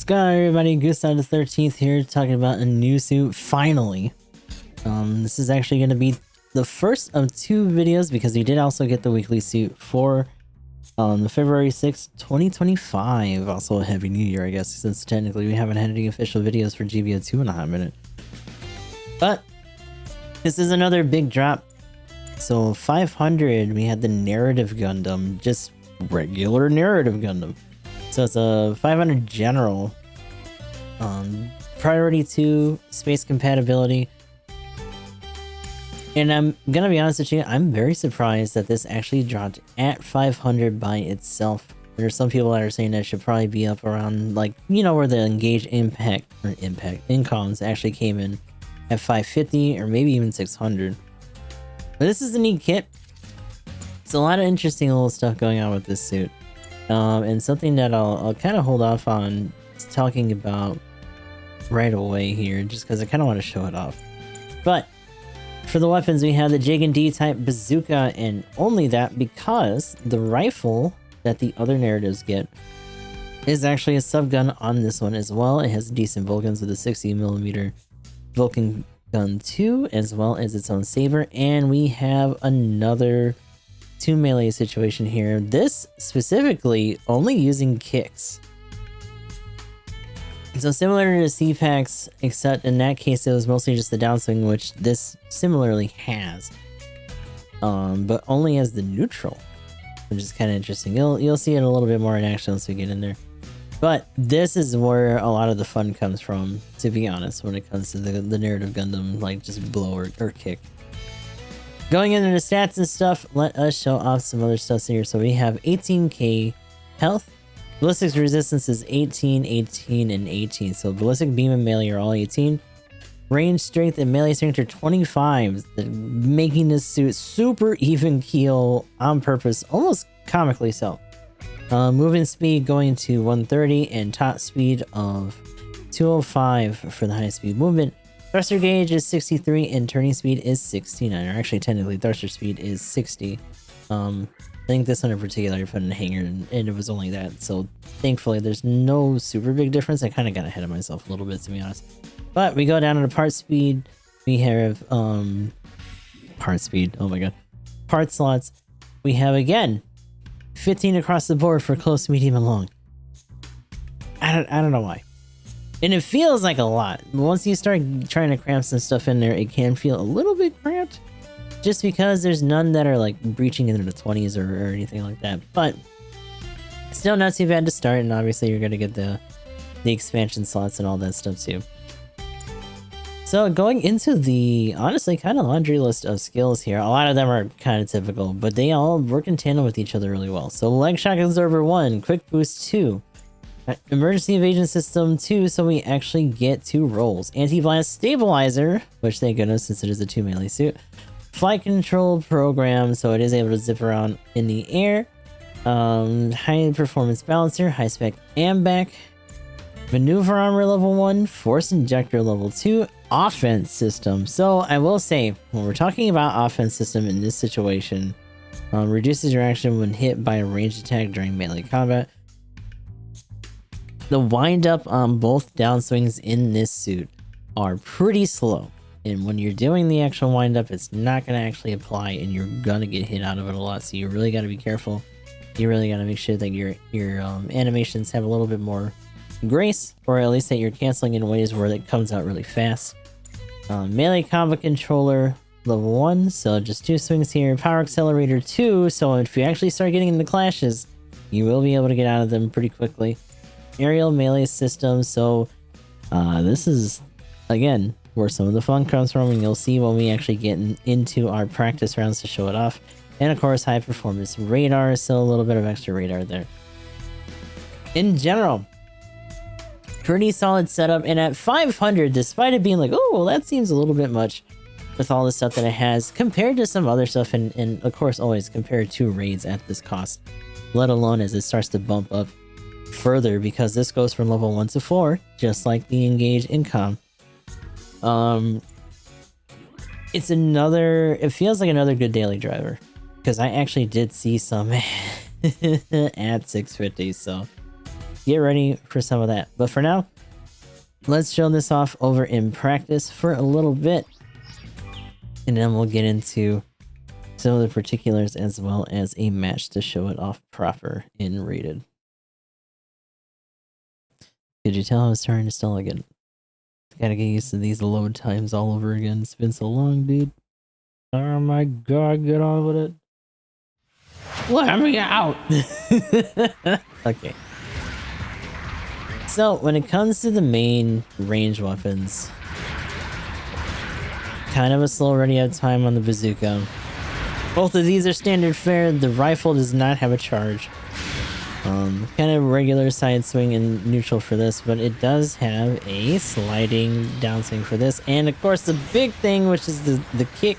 going on, everybody? Gundam the 13th here, talking about a new suit, finally. This is actually going to be the first of two videos, because we did also get the weekly suit for the February 6th, 2025. Also a heavy new year, I guess, since technically we haven't had any official videos for GBO 2 in a hot minute. But this is another big drop. So 500, we had the narrative Gundam, just regular narrative Gundam. So it's a 500 general, priority 2, space compatibility. And I'm gonna be honest with you, I'm very surprised that this actually dropped at 500 by itself. There's some people that are saying that it should probably be up around, like, you know, where the engaged incoms actually came in at 550 or maybe even 600. But this is a neat kit. It's a lot of interesting little stuff going on with this suit. And something that I'll kind of hold off on talking about right away here, just because I kind of want to show it off. But for the weapons, we have the Jigen D-type bazooka, and only that because the rifle that the other narratives get is actually a subgun on this one as well. It has decent Vulcans with a 60mm Vulcan gun 2, as well as its own saber, and we have another 2 melee situation here. This specifically only using kicks. So similar to the C-Packs, except in that case it was mostly just the downswing, which this similarly has. But only as the neutral, which is kind of interesting. You'll see it a little bit more in action once we get in there. But this is where a lot of the fun comes from, to be honest, when it comes to the narrative Gundam, like just blow or kick. Going into the stats and stuff, let us show off some other stuff here. So we have 18k health. Ballistic resistance is 18, 18, and 18. So ballistic, beam, and melee are all 18. Range strength and melee strength are 25, making this suit super even keel on purpose, almost comically so. Movement speed going to 130 and top speed of 205 for the highest speed movement. Thruster gauge is 63 and turning speed is 69, or actually technically thruster speed is 60. I think this one in particular I put in a hanger and it was only that, so thankfully there's no super big difference. I kind of got ahead of myself a little bit, to be honest. But we go down to the part speed. We have part speed, oh my god, part slots. We have again 15 across the board for close, medium, and long. I don't know why. And it feels like a lot. Once you start trying to cramp some stuff in there, it can feel a little bit cramped. Just because there's none that are like breaching into the 20s or anything like that. But still not too bad to start, and obviously you're going to get the expansion slots and all that stuff too. So going into the, honestly, kind of laundry list of skills here, a lot of them are kind of typical, but they all work in tandem with each other really well. So leg shock absorber 1, quick boost 2. Emergency evasion system 2, so we actually get 2 rolls. Anti-blast stabilizer, which thank goodness since it is a 2 melee suit. Flight control program, so it is able to zip around in the air. High performance balancer, high spec ambac. Maneuver armor level 1, force injector level 2, offense system. So I will say, when we're talking about offense system in this situation, reduces your action when hit by a ranged attack during melee combat. The wind up on both downswings in this suit are pretty slow, and when you're doing the actual wind up, it's not going to actually apply, and you're gonna get hit out of it a lot. So you really got to be careful. You really got to make sure that your animations have a little bit more grace, or at least that you're canceling in ways where it comes out really fast. Melee combat controller level 1, so just 2 swings here. Power accelerator 2, so if you actually start getting into clashes, you will be able to get out of them pretty quickly. Aerial melee system, so this is again where some of the fun comes from, and you'll see when we actually get into our practice rounds to show it off. And of course, high performance radar, so a little bit of extra radar there. In general, pretty solid setup, and at 500, despite it being like, oh well, that seems a little bit much with all the stuff that it has compared to some other stuff, and of course always compared to raids at this cost, let alone as it starts to bump up further, because this goes from level 1 to 4, just like the engaged income. It's another, it feels like another good daily driver, because I actually did see some at 650, so get ready for some of that. But for now, let's show this off over in practice for a little bit. And then we'll get into some of the particulars as well as a match to show it off proper in rated. Could you tell I was starting to stall again? Gotta get used to these load times all over again. It's been so long, dude. Oh my god, get on with it. Let me out! Okay. So, when it comes to the main range weapons, kind of a slow ready out time on the bazooka. Both of these are standard fare. The rifle does not have a charge. Kind of regular side swing and neutral for this, but it does have a sliding downswing for this. And of course, the big thing, which is the kick.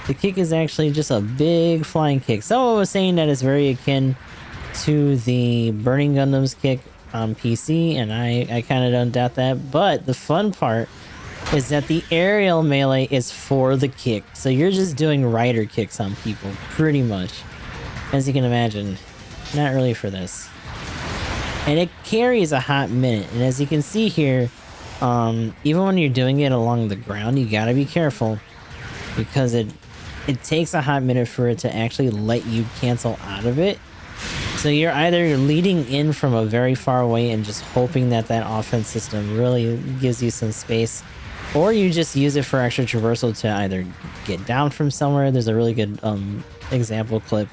The kick is actually just a big flying kick. Someone was saying that it's very akin to the Burning Gundam's kick on PC, and I kind of don't doubt that. But the fun part is that the aerial melee is for the kick. So you're just doing rider kicks on people, pretty much. As you can imagine, not really for this. And it carries a hot minute. And as you can see here, even when you're doing it along the ground, you gotta be careful. Because it takes a hot minute for it to actually let you cancel out of it. So you're either leading in from a very far away and just hoping that that offense system really gives you some space, or you just use it for extra traversal to either get down from somewhere. There's a really good example clip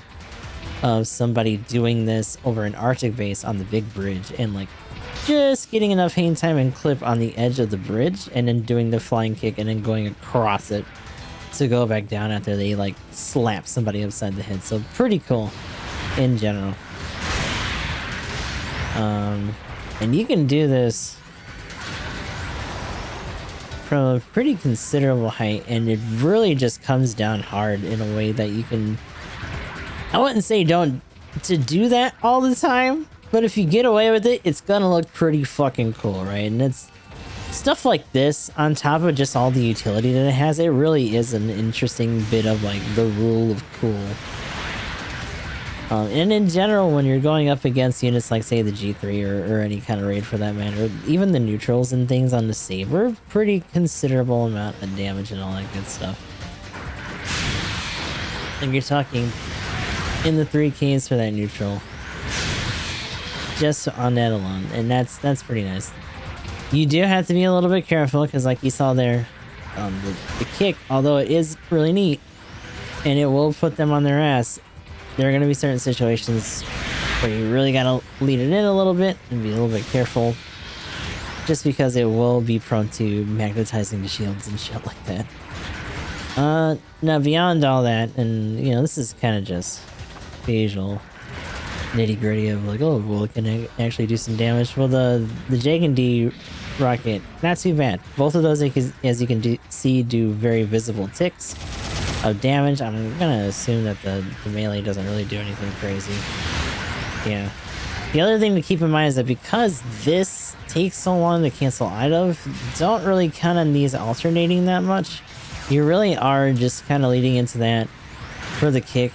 of somebody doing this over an Arctic base on the big bridge and like just getting enough hang time and clip on the edge of the bridge and then doing the flying kick and then going across it to go back down after they like slap somebody upside the head. So pretty cool in general. And you can do this from a pretty considerable height, and it really just comes down hard in a way that you can, I wouldn't say don't to do that all the time, but if you get away with it, it's gonna look pretty fucking cool, right? And it's stuff like this on top of just all the utility that it has. It really is an interesting bit of like the rule of cool. And in general, when you're going up against units like, say, the G3 or any kind of raid for that matter, even the neutrals and things on the Saber, pretty considerable amount of damage and all that good stuff. And you're talking in the 3Ks for that neutral, just on that alone, and that's pretty nice. You do have to be a little bit careful, because like you saw there, the kick, although it is really neat, and it will put them on their ass, there are going to be certain situations where you really got to lead it in a little bit and be a little bit careful, just because it will be prone to magnetizing the shields and shit like that. Now beyond all that, and you know, this is kind of just the usual nitty-gritty of like, oh, well, it can actually do some damage. Well, the Jake and D rocket, not too bad. Both of those, as you can see, do very visible ticks of damage. I'm gonna assume that the melee doesn't really do anything crazy. Yeah. The other thing to keep in mind is that because this takes so long to cancel out of, don't really count on these alternating that much. You really are just kind of leading into that for the kick,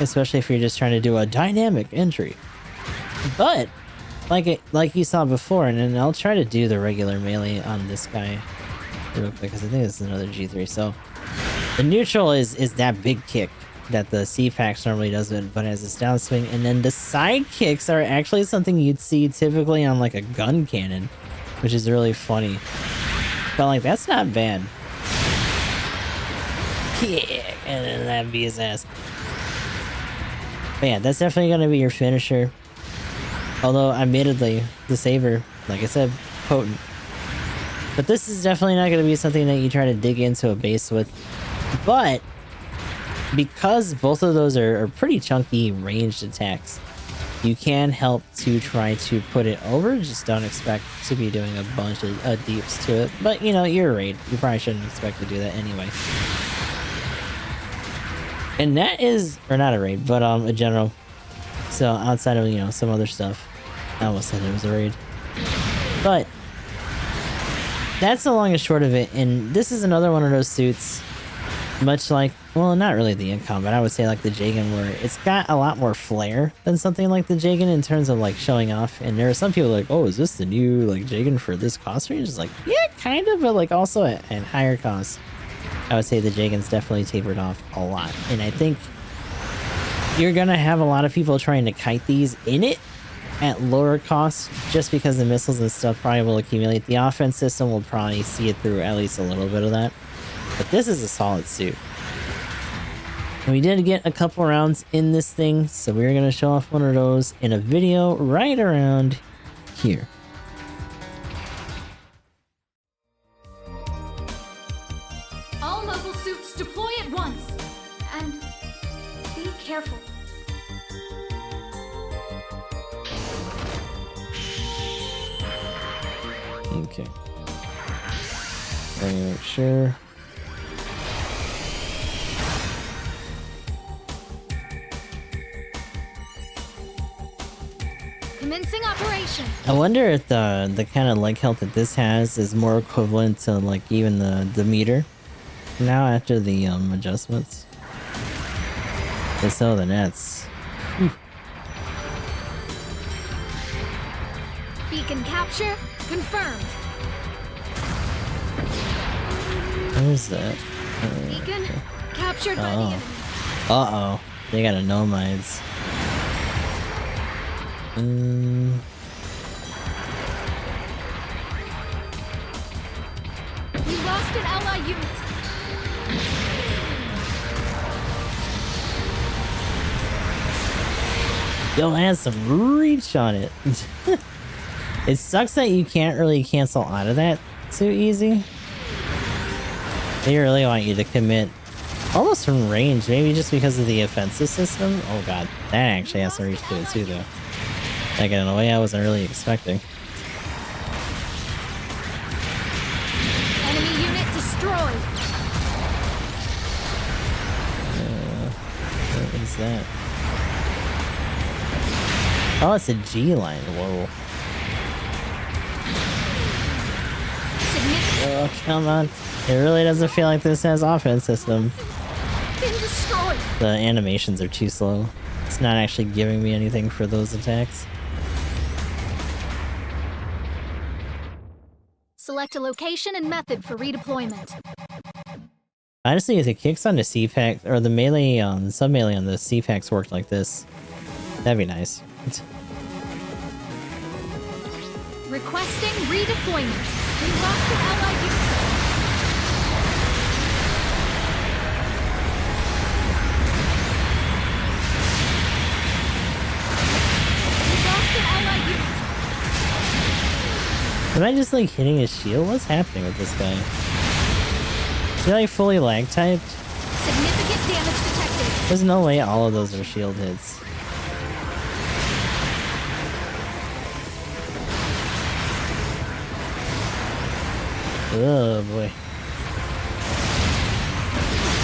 especially if you're just trying to do a dynamic entry. But like you saw before, and then I'll try to do the regular melee on this guy real quick, because I think this is another G3. So the neutral is that big kick that the C-Pax normally doesn't, but has this downswing, and then the side kicks are actually something you'd see typically on like a gun cannon, which is really funny. But like, that's not bad. Yeah, and then that'd be his ass. But yeah, that's definitely gonna be your finisher. Although, admittedly, the Saber, like I said, potent. But this is definitely not gonna be something that you try to dig into a base with. But because both of those are pretty chunky ranged attacks, you can help to try to put it over. Just don't expect to be doing a bunch of deeps to it. But you know, you're a raid. You probably shouldn't expect to do that anyway. And that is, or not a raid, but a general. So outside of, you know, some other stuff. I almost said it was a raid. But that's the long and short of it. And this is another one of those suits Much like, well, not really the Incom, but I would say like the Jagan, where it's got a lot more flair than something like the Jagan in terms of like showing off. And there are some people like, oh, is this the new like Jagan for this cost range? It's like, yeah, kind of, but like also at higher cost. I would say the Jagan's definitely tapered off a lot. And I think you're gonna have a lot of people trying to kite these in it at lower cost, just because the missiles and stuff probably will accumulate. The offense system will probably see it through at least a little bit of that. But this is a solid suit. And we did get a couple rounds in this thing, so we're going to show off one of those in a video right around here. All mobile suits deploy at once. And be careful. Okay. Let me make sure. Commencing operation. I wonder if the kind of leg health that this has is more equivalent to like even the meter now after the adjustments. If so, then that's Beacon capture confirmed. Where's that? Beacon captured by the Oh. enemy. Uh-oh. They got a nomides. We lost an ally unit. Yo, it has some reach on it. It sucks that you can't really cancel out of that too easy. They really want you to commit almost from range, maybe just because of the offensive system. Oh god, that actually has some reach to it too though. Like in a way I wasn't really expecting. Enemy unit destroyed. What is that? Oh, it's a G line. Whoa. Oh, come on. It really doesn't feel like this has offense system. Been destroyed. The animations are too slow. It's not actually giving me anything for those attacks. Select a location and method for redeployment. Honestly, if it kicks on the C-Pack, or the melee, sub-melee on the C-Packs worked like this, that'd be nice. Requesting redeployment. We lost an ally unit. We lost an ally unit. Am I just like hitting his shield? What's happening with this guy? Is he like fully lag typed? Significant damage detected. There's no way all of those are shield hits. Oh boy.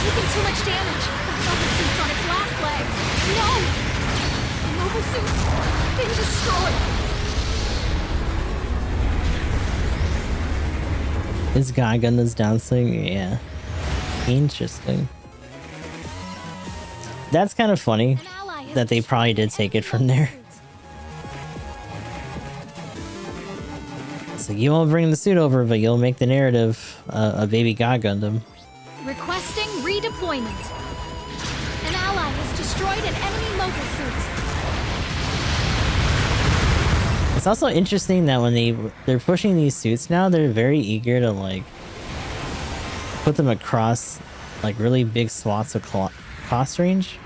Taking too much damage. The mobile suit's on its last legs. No! The mobile suit's been destroyed. Is God Gundam's downswing? Yeah. Interesting. That's kind of funny An ally has that they probably did take it from there. So you won't bring the suit over, but you'll make the narrative a baby God Gundam. Requesting redeployment. An ally has destroyed an enemy mobile suit. It's also interesting that when they're pushing these suits now, they're very eager to like put them across like really big swaths of cost range.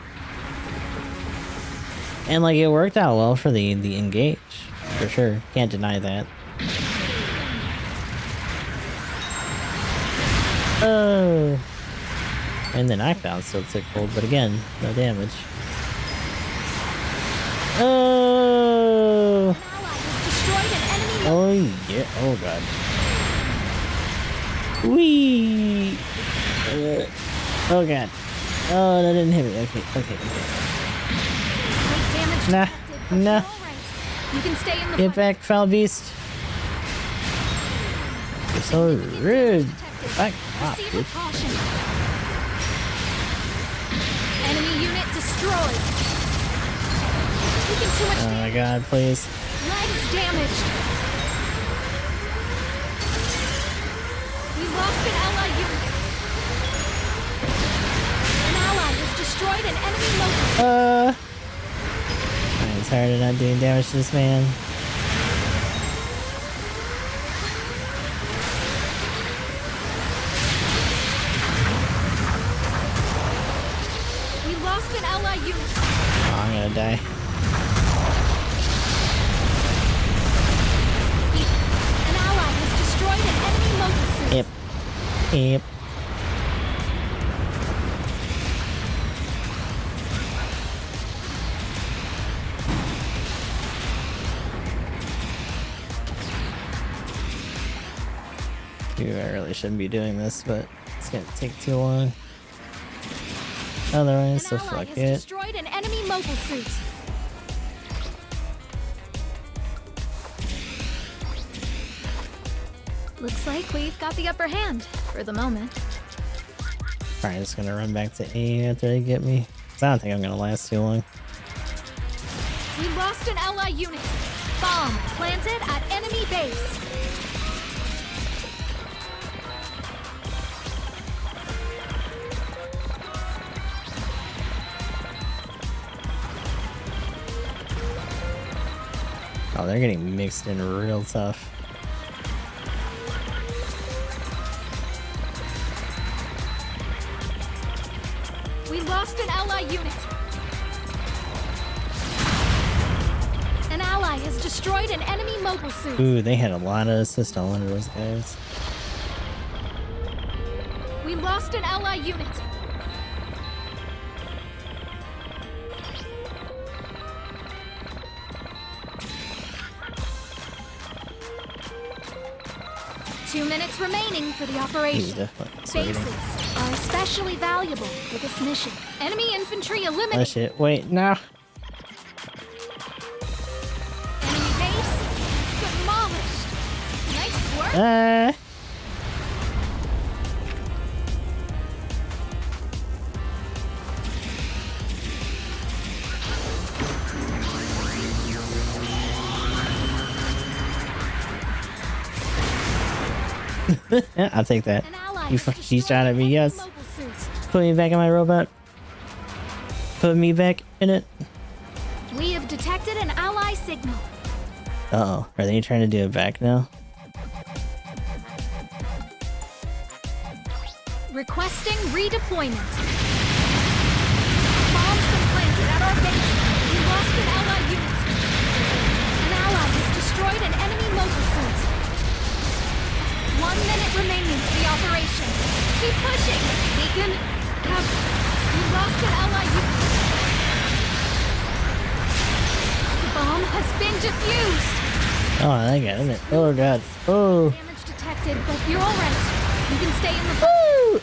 And like it worked out well for the engage, for sure. Can't deny that. Oh, and the knockdown still took hold, but again, no damage. Oh, An ally has destroyed an enemy mobile oh yeah, oh god. Wee. Oh god. Oh, that didn't hit me. Okay. Great damage Nah, detected, but nah. you're all right. You can stay in the Get fight. back, foul beast. You're so rude. Back off, Proceed dude. with caution. Enemy unit destroyed. Taking too much Oh damage. my god, please. Legs damaged. We lost an ally unit. An ally has destroyed an enemy mobile. I'm tired of not doing damage to this man. We lost an ally unit. Oh, I'm gonna die. An ally has destroyed an enemy mobile suit. Yep. Yep. Dude, I really shouldn't be doing this, but it's gonna take too long. Otherwise, so An ally fuck has it. destroyed an enemy mobile suit. Looks like we've got the upper hand for the moment. Alright, just gonna run back to A after they get me. 'Cause I don't think I'm gonna last too long. We lost an ally unit. Bomb planted at enemy base. Oh, they're getting mixed in real tough. We lost an ally unit. An ally has destroyed an enemy mobile suit. Ooh, they had a lot of assist on one of those guys. We lost an ally unit. Two minutes remaining for the He's operation. definitely sweating. Bases are especially valuable for this mission. Enemy infantry Oh eliminated. shit, wait, no. Enemy base demolished. Nice work. Yeah, I'll take that. An ally You has fucking destroyed shot at me, enemy yes. mobile suits. Put me back in my robot. Put me back in it. We have detected an ally signal. Uh oh, are they trying to do it back now? Requesting redeployment. Bombs been planted at our base. We lost an ally unit. An ally has destroyed an enemy mobile suit. 1 minute remaining for the operation. Keep pushing. Beacon, Cap. We lost an ally unit. The bomb has been defused. Oh, I got it. Oh god. Oh. Damage detected, but you're alright. You can stay in the Woo!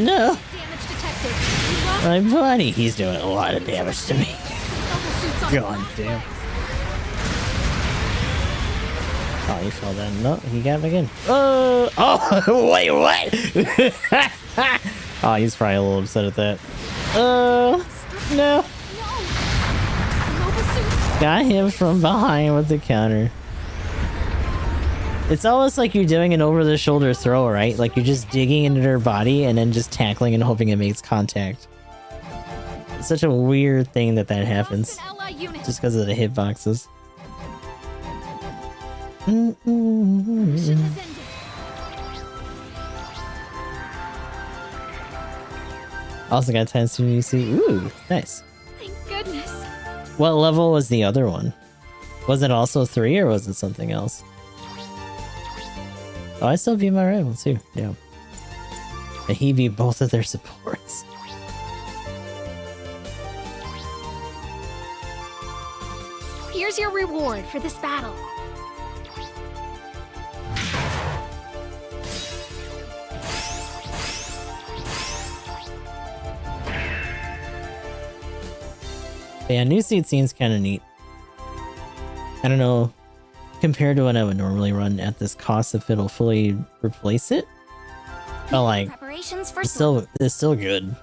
No. damage detected. We lost My buddy, he's doing a lot of damage to me. mobile suits on God damn. Oh, he fell down. No, he got back in. Oh, oh, wait, what? Oh, he's probably a little upset at that. Oh, no. No! Mobile suits! Got him from behind with the counter. It's almost like you're doing an over-the-shoulder throw, right? Like you're just digging into their body and then just tackling and hoping it makes contact. It's such a weird thing that happens. Lost an ally unit. Just because of the hitboxes. Mission has ended. Also got 10 soon UC. Ooh, nice. Thank goodness. What level was the other one? Was it also 3 or was it something else? Oh, I still beat my rival too. Yeah. And he beat both of their supports. Here's your reward for this battle. Yeah, new seat seems kind of neat. I don't know, compared to what I would normally run at this cost, if it'll fully replace it. But like, Preparations for it's still good.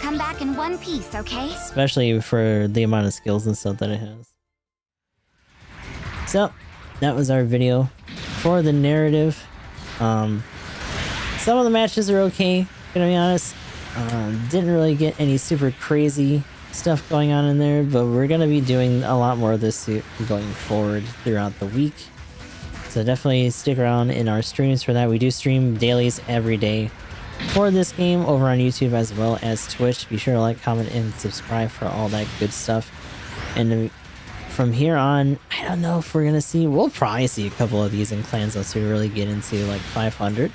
come back in one piece, okay? Especially for the amount of skills and stuff that it has. So, that was our video for the narrative. Some of the matches are okay, gonna be honest. Didn't really get any super crazy stuff going on in there, but we're gonna be doing a lot more of this going forward throughout the week. So definitely stick around in our streams for that. We do stream dailies every day for this game over on YouTube as well as Twitch. Be sure to like, comment, and subscribe for all that good stuff. And from here on, I don't know if we're gonna see, we'll probably see a couple of these in clans once we really get into like 500.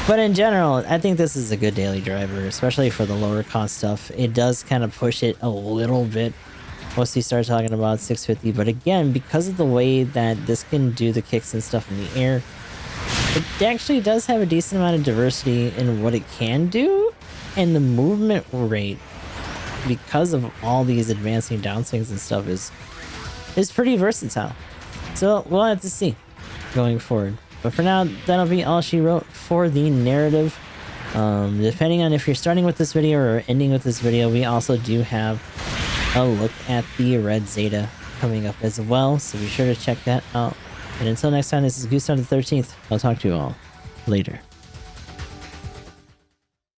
But in general, I think this is a good daily driver, especially for the lower cost stuff. It does kind of push it a little bit once you start talking about 650. But again, because of the way that this can do the kicks and stuff in the air, it actually does have a decent amount of diversity in what it can do. And the movement rate, because of all these advancing downswings and stuff, is pretty versatile. So we'll have to see going forward. But for now, that'll be all she wrote for the narrative. Depending on if you're starting with this video or ending with this video, we also do have a look at the Red Zeta coming up as well. So be sure to check that out. And until next time, this is Gundam the 13th. I'll talk to you all later.